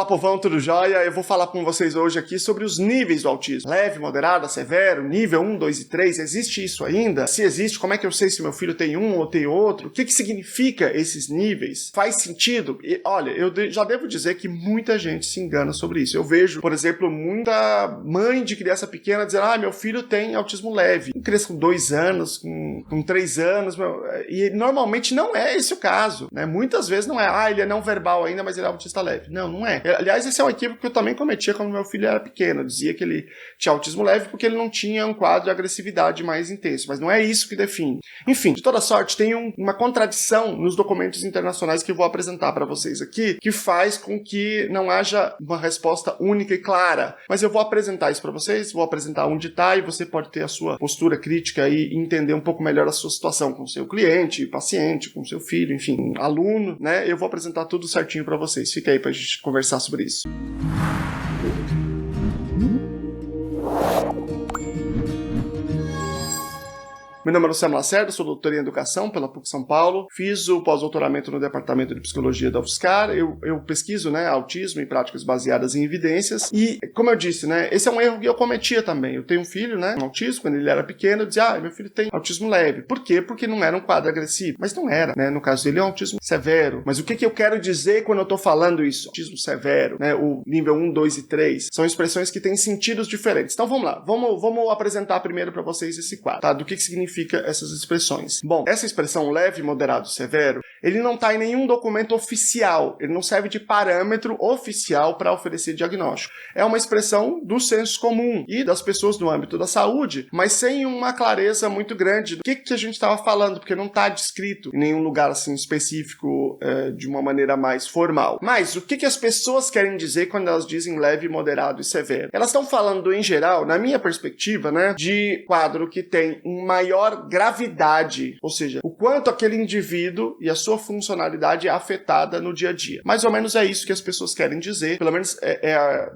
Fala, povão, tudo jóia? Eu vou falar com vocês hoje aqui sobre os níveis do autismo. Leve, moderado, severo, nível 1, 2 e 3. Existe isso ainda? Se existe, como é que eu sei se meu filho tem um ou tem outro? O que significa esses níveis? Faz sentido? E, olha, eu já devo dizer que muita gente se engana sobre isso. Eu vejo, por exemplo, muita mãe de criança pequena dizer, meu filho tem autismo leve. Uma criança com 2 anos, com 3 anos, e normalmente não é esse o caso, né? Muitas vezes não é, ele é não verbal ainda, mas ele é autista leve. Não é. Aliás, esse é um equívoco que eu também cometia quando meu filho era pequeno. Eu dizia que ele tinha autismo leve porque ele não tinha um quadro de agressividade mais intenso, mas não é isso que define. Enfim, de toda sorte, tem uma contradição nos documentos internacionais que eu vou apresentar para vocês aqui, que faz com que não haja uma resposta única e clara. Mas eu vou apresentar isso para vocês, vou apresentar onde está e você pode ter a sua postura crítica e entender um pouco melhor a sua situação com o seu cliente, paciente, com o seu filho, enfim, aluno, né? Eu vou apresentar tudo certinho para vocês. Fica aí pra gente conversar sobre isso. Meu nome é Luciano Lacerda, sou doutor em Educação pela PUC São Paulo. Fiz o pós-doutoramento no Departamento de Psicologia da UFSCar. Eu pesquiso, autismo e práticas baseadas em evidências. E, como eu disse, esse é um erro que eu cometia também. Eu tenho um filho, um autismo, quando ele era pequeno, eu dizia, meu filho tem autismo leve. Por quê? Porque não era um quadro agressivo. Mas não era, No caso dele é um autismo severo. Mas o que eu quero dizer quando eu estou falando isso? Autismo severo, o nível 1, 2 e 3, são expressões que têm sentidos diferentes. Então vamos lá, vamos apresentar primeiro para vocês esse quadro, tá? Do que significa essas expressões. Bom, essa expressão leve, moderado, severo, ele não está em nenhum documento oficial, ele não serve de parâmetro oficial para oferecer diagnóstico. É uma expressão do senso comum e das pessoas no âmbito da saúde, mas sem uma clareza muito grande do que a gente estava falando, porque não está descrito em nenhum lugar assim específico de uma maneira mais formal. Mas o que as pessoas querem dizer quando elas dizem leve, moderado e severo? Elas estão falando, em geral, na minha perspectiva, de quadro que tem um maior gravidade, ou seja, o quanto aquele indivíduo e a sua funcionalidade é afetada no dia a dia. Mais ou menos é isso que as pessoas querem dizer, pelo menos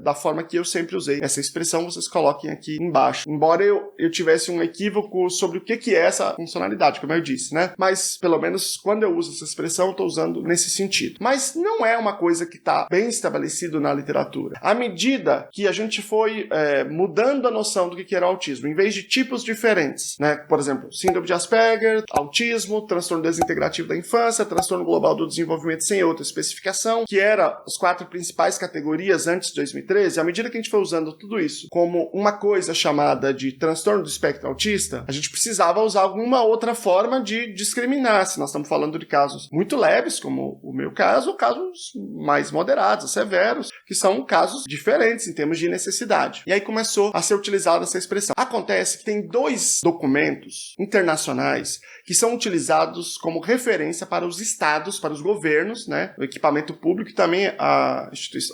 da forma que eu sempre usei essa expressão, vocês coloquem aqui embaixo. Embora eu tivesse um equívoco sobre o que é essa funcionalidade, como eu disse, Mas, pelo menos, quando eu uso essa expressão, eu estou usando nesse sentido. Mas não é uma coisa que está bem estabelecido na literatura. À medida que a gente foi mudando a noção do que era autismo, em vez de tipos diferentes, por exemplo, síndrome de Asperger, autismo, transtorno desintegrativo da infância, transtorno global do desenvolvimento sem outra especificação, que eram as 4 principais categorias antes de 2013, à medida que a gente foi usando tudo isso como uma coisa chamada de transtorno do espectro autista, a gente precisava usar alguma outra forma de discriminar, se nós estamos falando de casos muito leves, como o meu caso, ou casos mais moderados, severos, que são casos diferentes em termos de necessidade. E aí começou a ser utilizada essa expressão. Acontece que tem 2 documentos internacionais que são utilizados como referência para os estados, para os governos, o equipamento público e também as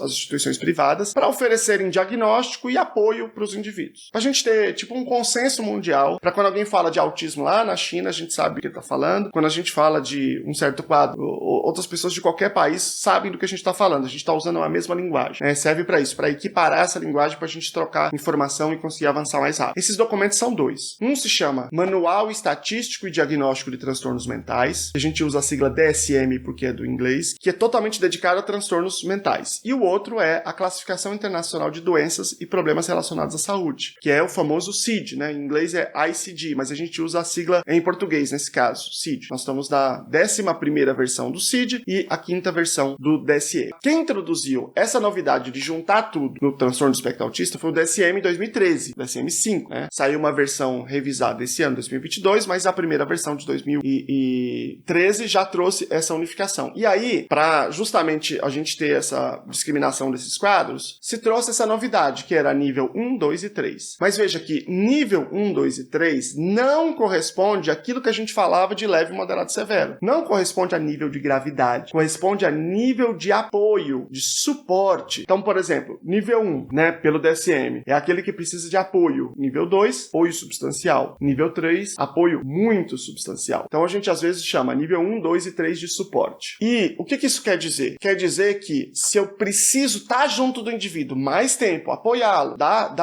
instituições privadas, para oferecerem diagnóstico e apoio para os indivíduos. Para a gente ter um consenso mundial, para quando alguém fala de autismo lá na China, a gente sabe o que ele está falando. Quando a gente fala de um certo quadro, outras pessoas de qualquer país sabem do que a gente está falando. A gente está usando a mesma linguagem. Serve para isso, para equiparar essa linguagem, para a gente trocar informação e conseguir avançar mais rápido. Esses documentos são 2. Um se chama Manual Estatístico e Diagnóstico de Transtornos Mentais. A gente usa a sigla DSM porque é do inglês, que é totalmente dedicado a transtornos mentais. E o outro é a Classificação Internacional de Doenças e Problemas Relacionados à Saúde, que é o famoso CID, Em inglês é ICD, mas a gente usa a sigla em português nesse caso, CID. Nós estamos na 11ª versão do CID e a 5ª versão do DSM. Quem introduziu essa novidade de juntar tudo no transtorno do espectro autista foi o DSM em 2013, DSM-5, Saiu uma versão revisada esse ano, 2022, mas a primeira versão de 2013 já trouxe essa unificação. E aí, para justamente a gente ter essa discriminação desses quadros, se trouxe essa novidade, que era nível 1, 2 e 3. Mas veja que nível 1, 2 e 3 não corresponde àquilo que a gente falava de leve, moderado e severo. Não corresponde a nível de gravidade, corresponde a nível de apoio, de suporte. Então, por exemplo, nível 1, pelo DSM, é aquele que precisa de apoio. Nível 2, apoio substancial. Nível 3, 3, apoio muito substancial. Então a gente às vezes chama nível 1, 2 e 3 de suporte. E o que isso quer dizer? Quer dizer que se eu preciso estar junto do indivíduo mais tempo, apoiá-lo, dar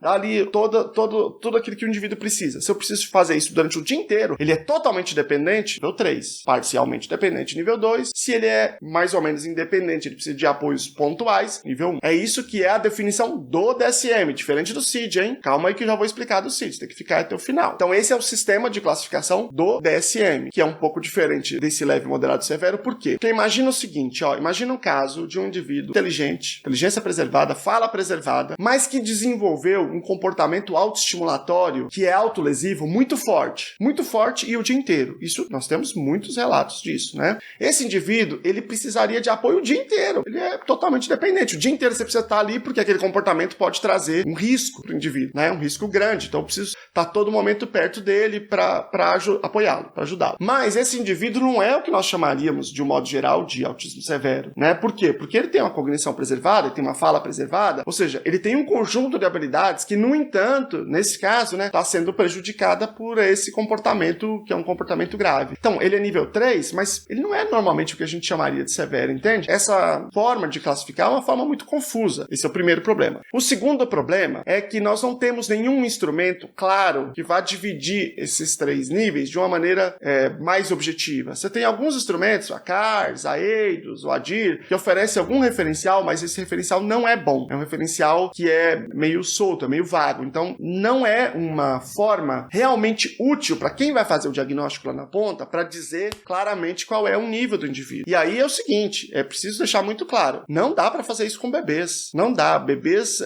ali tudo aquilo que o indivíduo precisa. Se eu preciso fazer isso durante o dia inteiro, ele é totalmente dependente, nível 3. Parcialmente dependente, nível 2. Se ele é mais ou menos independente, ele precisa de apoios pontuais, nível 1. É isso que é a definição do DSM, diferente do CID, hein? Calma aí que eu já vou explicar do CID, tem que ficar até o final. Então esse é o sistema de classificação do DSM, que é um pouco diferente desse leve, moderado e severo. Por quê? Porque imagina o seguinte, imagina um caso de um indivíduo inteligente, inteligência preservada, fala preservada, mas que desenvolveu um comportamento autoestimulatório que é autolesivo muito forte e o dia inteiro. Isso, nós temos muitos relatos disso, né? Esse indivíduo, ele precisaria de apoio o dia inteiro. Ele é totalmente dependente. O dia inteiro você precisa estar ali porque aquele comportamento pode trazer um risco para o indivíduo, né? Um risco grande. Então eu preciso estar todo momento perto dele para apoiá-lo, para ajudá-lo. Mas esse indivíduo não é o que nós chamaríamos, de um modo geral, de autismo severo, né? Por quê? Porque ele tem uma cognição preservada, ele tem uma fala preservada, ou seja, ele tem um conjunto de habilidades que, no entanto, nesse caso, né, está sendo prejudicada por esse comportamento, que é um comportamento grave. Então, ele é nível 3, mas ele não é normalmente o que a gente chamaria de severo, entende? Essa forma de classificar é uma forma muito confusa. Esse é o primeiro problema. O segundo problema é que nós não temos nenhum instrumento claro que vá dividir esses 3 níveis de uma maneira mais objetiva. Você tem alguns instrumentos, a CARS, a EIDOS, o ADIR, que oferecem algum referencial, mas esse referencial não é bom. É um referencial que é meio solto, é meio vago. Então, não é uma forma realmente útil para quem vai fazer o diagnóstico lá na ponta para dizer claramente qual é o nível do indivíduo. E aí é o seguinte, é preciso deixar muito claro, não dá para fazer isso com bebês. Não dá. Bebês,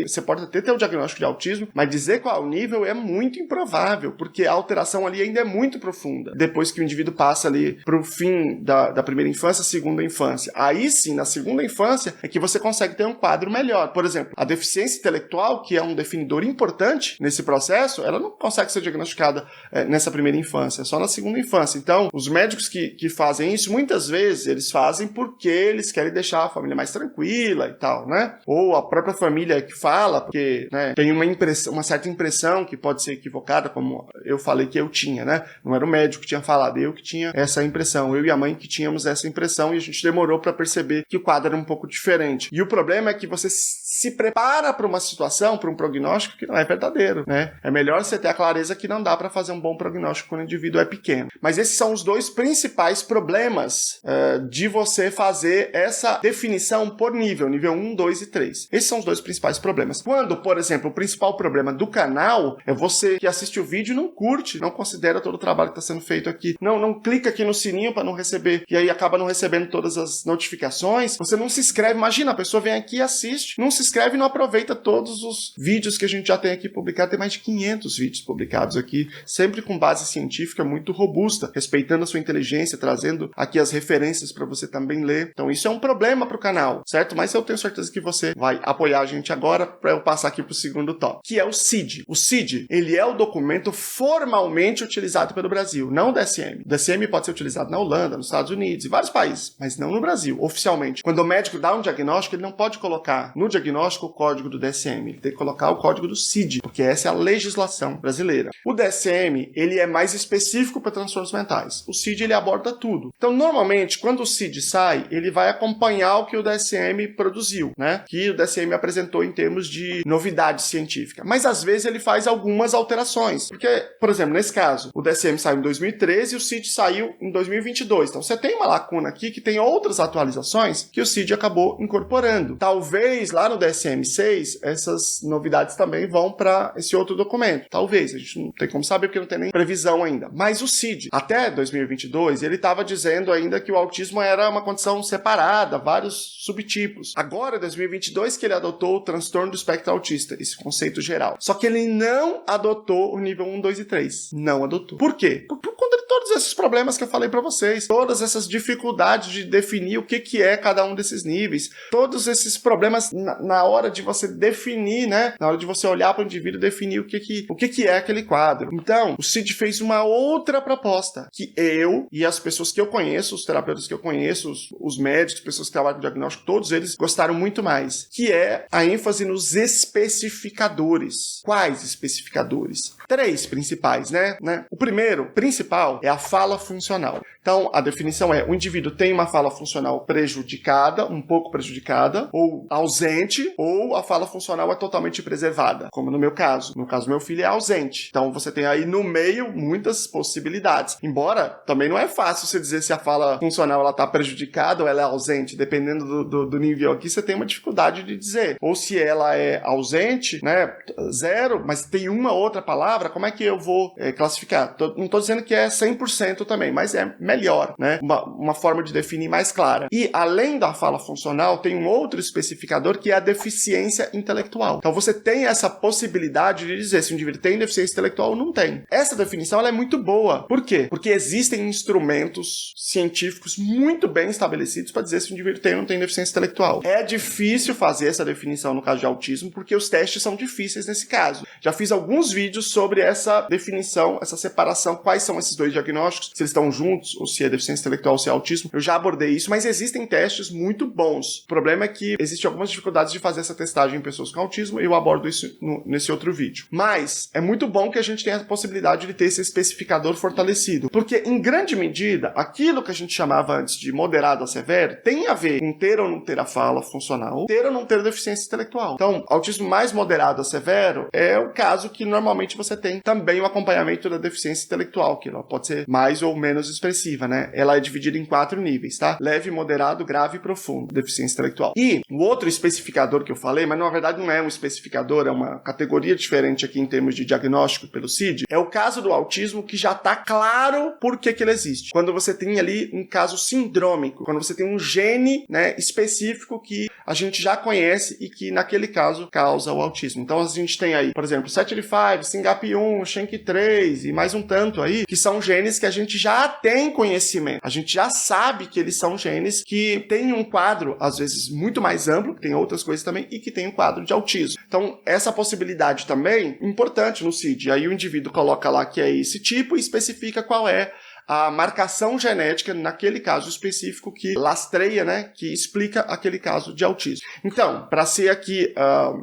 você pode até ter o diagnóstico de autismo, mas dizer qual é o nível é muito improvável, porque a alteração ali ainda é muito profunda. Depois que o indivíduo passa ali para o fim da primeira infância, segunda infância. Aí sim, na segunda infância, é que você consegue ter um quadro melhor. Por exemplo, a deficiência intelectual, que é um definidor importante nesse processo, ela não consegue ser diagnosticada nessa primeira infância, é só na segunda infância. Então, os médicos que fazem isso, muitas vezes, eles fazem porque eles querem deixar a família mais tranquila e tal, né? Ou a própria família que fala, porque, né, tem uma certa impressão que pode ser equivocada, como eu falei que eu tinha, né? Não era o médico que tinha falado, eu que tinha essa impressão. Eu e a mãe que tínhamos essa impressão e a gente demorou para perceber que o quadro era um pouco diferente. E o problema é que você se prepara para uma situação, para um prognóstico que não é verdadeiro, né? É melhor você ter a clareza que não dá para fazer um bom prognóstico quando o indivíduo é pequeno. Mas esses são os 2 principais problemas de você fazer essa definição por nível 1, 2 e 3. Esses são os 2 principais problemas. Quando, por exemplo, o principal problema do canal é você que assiste o vídeo e não curte, não considera todo o trabalho que está sendo feito aqui, não clica aqui no sininho para não receber, e aí acaba não recebendo todas as notificações, você não se inscreve, imagina, a pessoa vem aqui e assiste, não se inscreve e não aproveita todos os vídeos que a gente já tem aqui publicado, tem mais de 500 vídeos publicados aqui, sempre com base científica muito robusta, respeitando a sua inteligência, trazendo aqui as referências para você também ler. Então isso é um problema para o canal, certo? Mas eu tenho certeza que você vai apoiar a gente agora para eu passar aqui para o segundo tópico, que é o CID. O CID, ele é o documento formalmente utilizado pelo Brasil, não o DSM. O DSM pode ser utilizado na Holanda, nos Estados Unidos, em vários países, mas não no Brasil, oficialmente. Quando o médico dá um diagnóstico, ele não pode colocar no diagnóstico o código do DSM, ele tem que colocar o código do CID, porque essa é a legislação brasileira. O DSM, ele é mais específico para transtornos mentais. O CID, ele aborda tudo. Então, normalmente, quando o CID sai, ele vai acompanhar o que o DSM produziu, né? Que o DSM apresentou em termos de novidade científica. Mas, às vezes, ele faz algumas alterações. Porque, por exemplo, nesse caso, o DSM saiu em 2013 e o CID saiu em 2022. Então, você tem uma lacuna aqui que tem outras atualizações que o CID acabou incorporando. Talvez, lá no DSM-6, essas novidades também vão para esse outro documento. Talvez, a gente não tem como saber porque não tem nem previsão ainda. Mas o CID, até 2022, ele estava dizendo ainda que o autismo era uma condição separada, vários subtipos. Agora, em 2022, que ele adotou o transtorno do espectro autista, esse conceito geral. Só que ele não adotou o nível 1, 2 e 3. Não adotou. Por quê? Por conta de todos esses problemas que eu falei para vocês, todas essas dificuldades de definir o que é cada um desses níveis, todos esses problemas na hora de você definir, né? Na hora de você olhar para o indivíduo e definir o que é aquele quadro. Então, o CID fez uma outra proposta, que eu e as pessoas que eu conheço, os terapeutas que eu conheço, os médicos, pessoas que trabalham com diagnóstico, todos eles gostaram muito mais, que é a ênfase nos especificadores. Quais especificadores? três principais, né? O primeiro, principal, é a fala funcional. Então, a definição é: o indivíduo tem uma fala funcional prejudicada, um pouco prejudicada, ou ausente, ou a fala funcional é totalmente preservada, como no meu caso. No caso, meu filho é ausente. Então, você tem aí no meio muitas possibilidades. Embora, também não é fácil você dizer se a fala funcional ela está prejudicada ou ela é ausente. Dependendo do nível aqui, você tem uma dificuldade de dizer. Ou se ela é ausente, né, 0, mas tem uma outra palavra, como é que eu vou classificar? Não estou dizendo que é 100% também, mas é melhor, né? Uma forma de definir mais clara. E, além da fala funcional, tem um outro especificador que é a deficiência intelectual. Então, você tem essa possibilidade de dizer se o indivíduo tem deficiência intelectual ou não tem. Essa definição ela é muito boa. Por quê? Porque existem instrumentos científicos muito bem estabelecidos para dizer se o indivíduo tem ou não tem deficiência intelectual. É difícil fazer essa definição no caso de autismo, porque os testes são difíceis nesse caso. Já fiz alguns vídeos sobre essa definição, essa separação, quais são esses dois diagnósticos, se eles estão juntos, ou se é deficiência intelectual ou se é autismo. Eu já abordei isso, mas existem testes muito bons. O problema é que existem algumas dificuldades de fazer essa testagem em pessoas com autismo, e eu abordo isso nesse outro vídeo. Mas é muito bom que a gente tenha a possibilidade de ter esse especificador fortalecido, porque, em grande medida, aquilo que a gente chamava antes de moderado a severo tem a ver com ter ou não ter a fala funcional, ter ou não ter deficiência intelectual. Então, autismo mais moderado a severo é o caso que normalmente você tem também o acompanhamento da deficiência intelectual, que ela pode ser mais ou menos expressiva, né? Ela é dividida em 4 níveis, tá? Leve, moderado, grave e profundo, deficiência intelectual. E o outro especificador que eu falei, mas na verdade não é um especificador, é uma categoria diferente aqui em termos de diagnóstico pelo CID, é o caso do autismo que já está claro por que ele existe. Quando você tem ali um caso sindrômico, quando você tem um gene, né, específico que a gente já conhece e que naquele caso causa o autismo. Então a gente tem aí, por exemplo, SETD5, SYNGAP1, SHANK3 e mais um tanto aí, que são genes que a gente já tem conhecimento. A gente já sabe que eles são genes que têm um quadro, às vezes, muito mais amplo, que tem outras coisas também, e que tem um quadro de autismo. Então, essa possibilidade também é importante no CID. Aí o indivíduo coloca lá que é esse tipo e especifica qual é a marcação genética naquele caso específico que lastreia, né, que explica aquele caso de autismo. Então, para ser aqui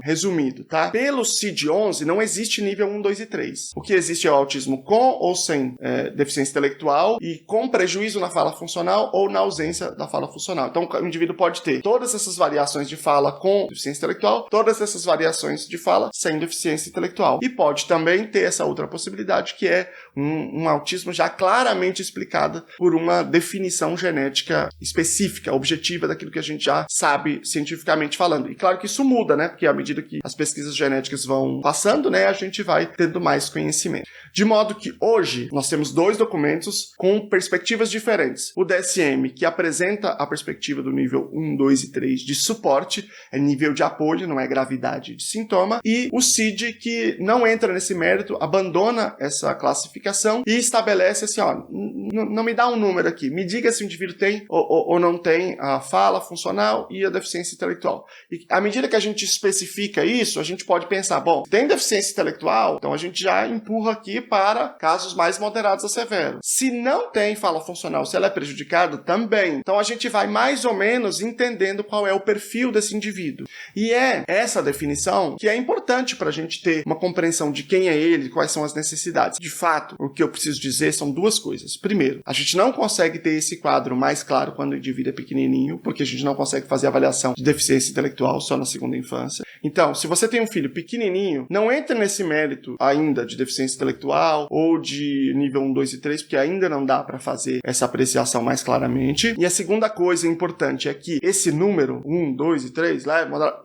resumido, tá? Pelo CID-11 não existe nível 1, 2 e 3. O que existe é o autismo com ou sem deficiência intelectual e com prejuízo na fala funcional ou na ausência da fala funcional. Então, o indivíduo pode ter todas essas variações de fala com deficiência intelectual, todas essas variações de fala sem deficiência intelectual. E pode também ter essa outra possibilidade, que é um autismo já claramente explicada por uma definição genética específica, objetiva daquilo que a gente já sabe cientificamente falando. E claro que isso muda, né? Porque à medida que as pesquisas genéticas vão passando, né, a gente vai tendo mais conhecimento. De modo que hoje nós temos 2 documentos com perspectivas diferentes. O DSM, que apresenta a perspectiva do nível 1, 2 e 3 de suporte, é nível de apoio, não é gravidade de sintoma, e o CID, que não entra nesse mérito, abandona essa classificação e estabelece assim, ó, não me dá um número aqui, me diga se o indivíduo tem ou não tem a fala funcional e a deficiência intelectual. E à medida que a gente especifica isso, a gente pode pensar, bom, tem deficiência intelectual, então a gente já empurra aqui para casos mais moderados a severos. Se não tem fala funcional, se ela é prejudicada, também. Então a gente vai mais ou menos entendendo qual é o perfil desse indivíduo. E é essa definição que é importante para a gente ter uma compreensão de quem é ele, quais são as necessidades. De fato, o que eu preciso dizer são 2 coisas. Primeiro, a gente não consegue ter esse quadro mais claro quando o indivíduo é pequenininho, porque a gente não consegue fazer avaliação de deficiência intelectual só na segunda infância. Então, se você tem um filho pequenininho, não entra nesse mérito ainda de deficiência intelectual ou de nível 1, 2 e 3, porque ainda não dá para fazer essa apreciação mais claramente. E a segunda coisa importante é que esse número, 1, 2 e 3,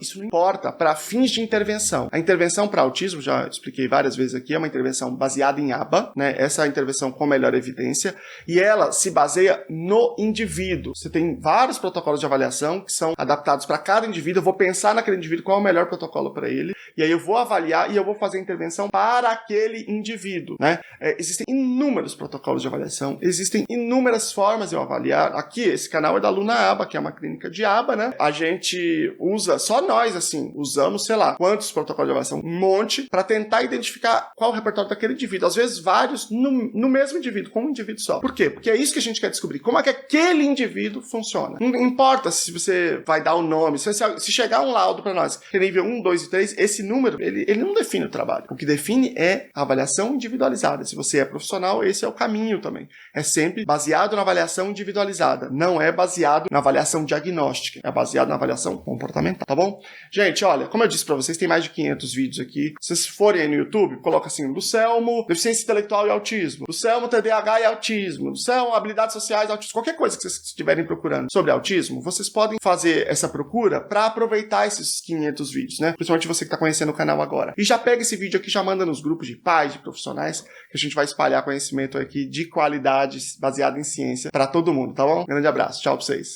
isso não importa para fins de intervenção. A intervenção para autismo, já expliquei várias vezes aqui, é uma intervenção baseada em ABA, né? Essa é a intervenção com melhor evidência, e ela se baseia no indivíduo. Você tem vários protocolos de avaliação que são adaptados para cada indivíduo. Eu vou pensar naquele indivíduo qual é o melhor protocolo para ele, e aí eu vou avaliar e eu vou fazer a intervenção para aquele indivíduo, né? Existem inúmeros protocolos de avaliação, existem inúmeras formas de eu avaliar. Aqui, esse canal é da Luna Aba, que é uma clínica de aba, né? A gente usa, só nós, assim, usamos, sei lá, quantos protocolos de avaliação? Um monte, para tentar identificar qual é o repertório daquele indivíduo. Às vezes vários no mesmo indivíduo, com um indivíduo indivíduo só. Por quê? Porque é isso que a gente quer descobrir. Como é que aquele indivíduo funciona. Não importa se você vai dar o nome, se chegar um laudo para nós, que é nível 1, 2 e 3, esse número, ele não define o trabalho. O que define é a avaliação individualizada. Se você é profissional, esse é o caminho também. É sempre baseado na avaliação individualizada. Não é baseado na avaliação diagnóstica. É baseado na avaliação comportamental, tá bom? Gente, olha, como eu disse para vocês, tem mais de 500 vídeos aqui. Se vocês forem aí no YouTube, coloca assim, Lucelmo, deficiência intelectual e autismo. Lucelmo, TDAH e autismo. Lucelmo, habilidades sociais e autismo. Qualquer coisa que vocês estiverem procurando sobre autismo, vocês podem fazer essa procura para aproveitar esses 500 vídeos, né? Principalmente você que está conhecendo o canal agora. E já pega esse vídeo aqui, já manda nos grupos de pais, de profissionais, que a gente vai espalhar conhecimento aqui de qualidade, baseado em ciência, para todo mundo, tá bom? Grande abraço, tchau pra vocês.